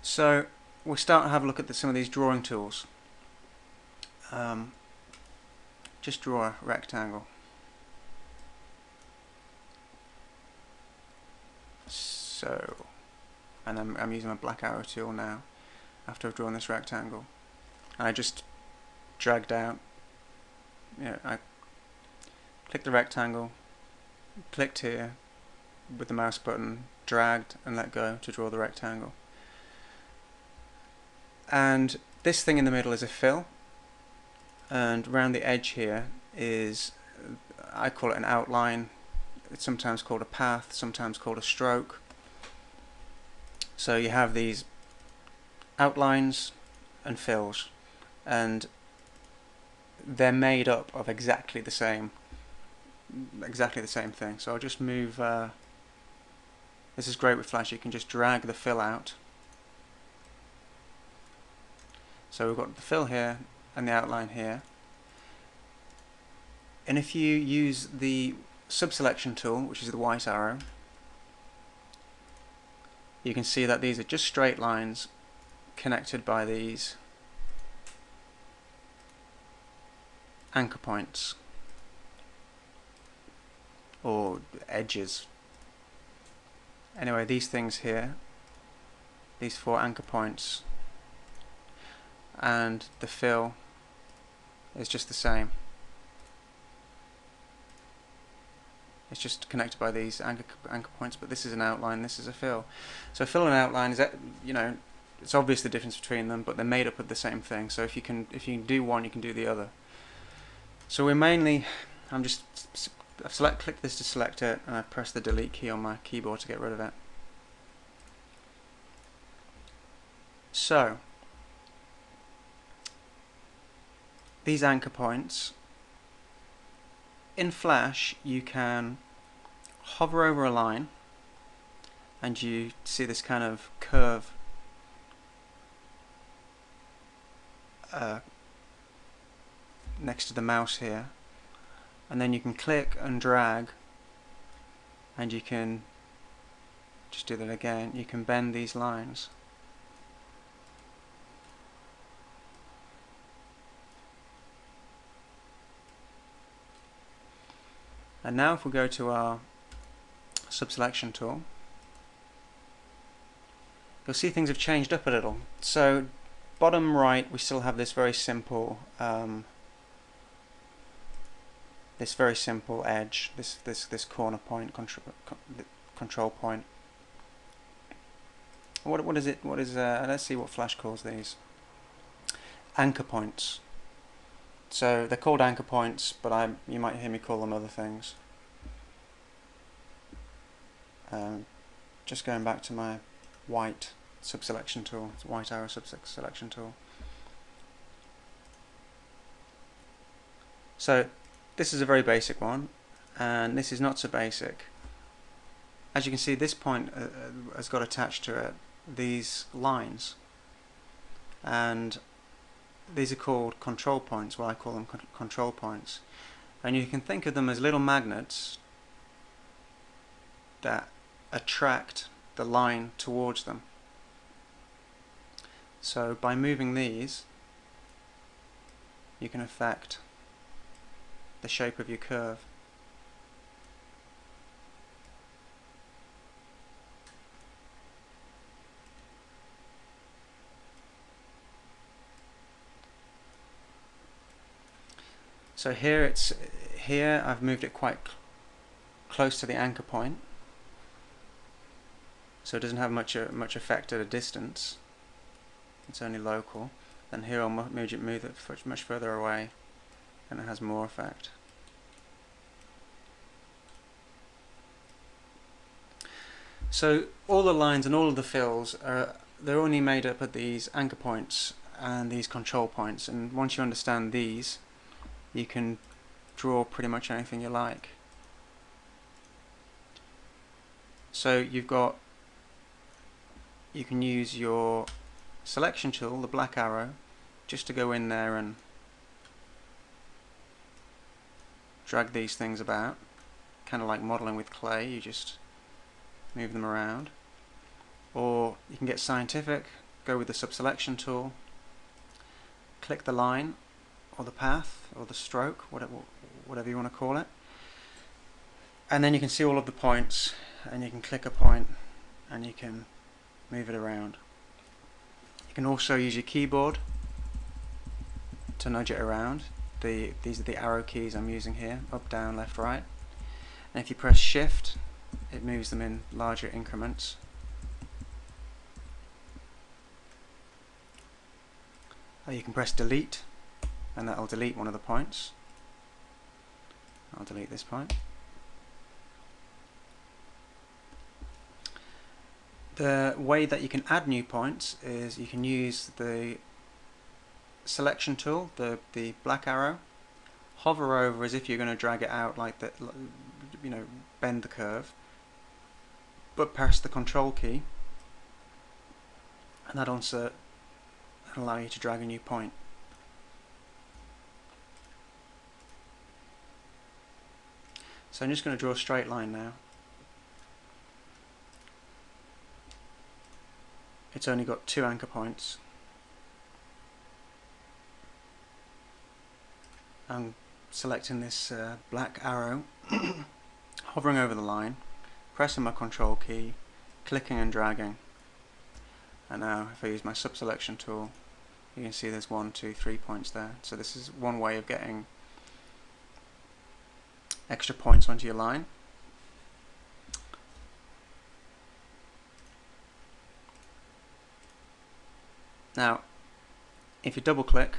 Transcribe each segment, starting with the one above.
So we'll start to have a look at some of these drawing tools. Just draw a rectangle. So, and I'm using my black arrow tool now after I've drawn this rectangle. And I just dragged out, I clicked the rectangle, clicked here with the mouse button, dragged and let go to draw the rectangle. And this thing in the middle is a fill, and around the edge here is, I call it an outline. It's sometimes called a path, sometimes called a stroke. So you have these outlines and fills, and they're made up of exactly the same thing. So I'll just move, this is great with Flash, you can just drag the fill out. So we've got the fill here and the outline here. And if you use the subselection tool, which is the white arrow, you can see that these are just straight lines connected by these anchor points or edges. Anyway, these things here, these 4 anchor points, and the fill is just the same. It's just connected by these anchor points, but this is an outline, this is a fill. So fill and outline is, it's obvious the difference between them, but they're made up of the same thing. So if you can do one, you can do the other. So we're mainly, I've clicked this to select it, and I press the delete key on my keyboard to get rid of it. So these anchor points, in Flash you can hover over a line and you see this kind of curve next to the mouse here, and then you can click and drag, and you can just do that again. You can bend these lines. And now if we go to our subselection tool, you'll see things have changed up a little. So bottom right, we still have this very simple edge, this corner point, control point. What is it? Let's see what Flash calls these. Anchor points. So they're called anchor points, but you might hear me call them other things. Just going back to my white subselection tool, it's white arrow subselection tool. So this is a very basic one, and this is not so basic. As you can see, this point has got attached to it these lines, and these are called control points. Well, I call them control points, and you can think of them as little magnets that attract the line towards them. So by moving these, you can affect the shape of your curve. So here I've moved it quite close to the anchor point, so it doesn't have much effect at a distance. It's only local. Then here I'll move it much further away, and it has more effect. So all the lines and all of the fills they're only made up of these anchor points and these control points, and once you understand these, you can draw pretty much anything you like. So you can use your selection tool, the black arrow, just to go in there and drag these things about, kind of like modeling with clay. You just move them around. Or you can get scientific go with the subselection tool, click the line or the path or the stroke, whatever you want to call it, and then you can see all of the points, and you can click a point and you can move it around. You can also use your keyboard to nudge it around. These are the arrow keys I'm using here, up, down, left, right, and if you press shift it moves them in larger increments. You can press delete and that will delete one of the points. I'll delete this point. The way that you can add new points is you can use the selection tool, the black arrow, hover over as if you're going to drag it out like that, you know, bend the curve, but press the control key and that'll insert and allow you to drag a new point. So I'm just going to draw a straight line now. It's only got 2 anchor points. I'm selecting this black arrow, hovering over the line, pressing my control key, clicking and dragging. And now if I use my subselection tool, you can see there's 1, 2, 3 points there. So this is one way of getting extra points onto your line. Now, if you double click,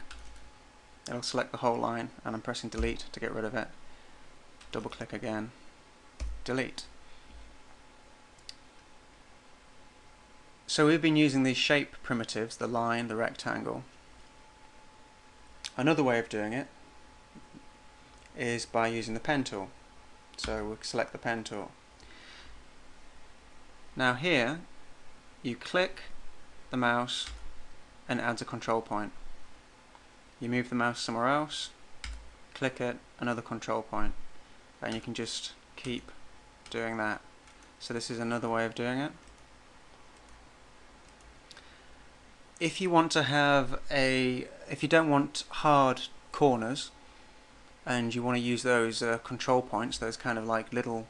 it'll select the whole line, and I'm pressing delete to get rid of it. Double click again, delete. So we've been using these shape primitives, the line, the rectangle. Another way of doing it is by using the pen tool. So we'll select the pen tool. Now here, you click the mouse and it adds a control point. You move the mouse somewhere else, click it, another control point, and you can just keep doing that. So this is another way of doing it. If you want to have if you don't want hard corners and you want to use those control points, those kind of like little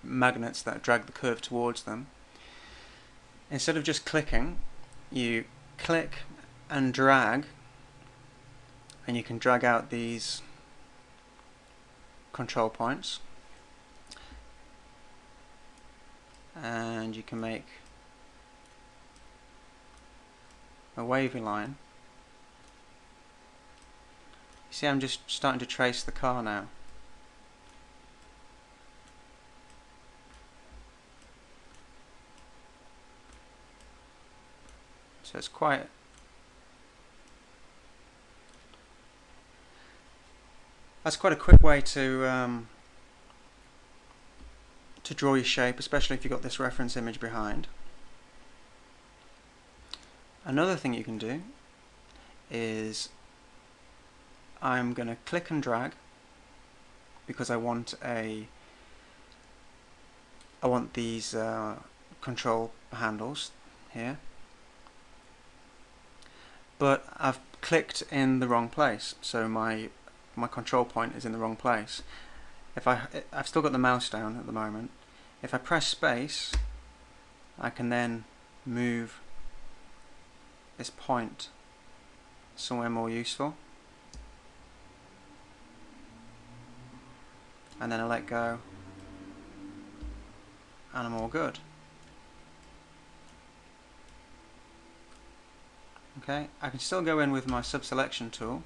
magnets that drag the curve towards them, instead of just clicking, you click and drag, and you can drag out these control points, and you can make a wavy line. You see, I'm just starting to trace the car now. So it's that's quite a quick way to draw your shape, especially if you've got this reference image behind. Another thing you can do is I'm going to click and drag because I want these control handles here, but I've clicked in the wrong place, so my control point is in the wrong place. I've still got the mouse down at the moment. If I press space, I can then move this point somewhere more useful, and then I let go and I'm all good. Okay, I can still go in with my subselection tool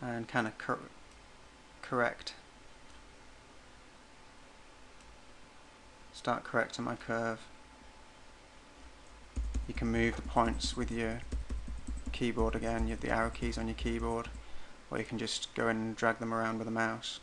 and kind of start correcting my curve. You can move the points with your keyboard again, you have the arrow keys on your keyboard, or you can just go in and drag them around with a mouse.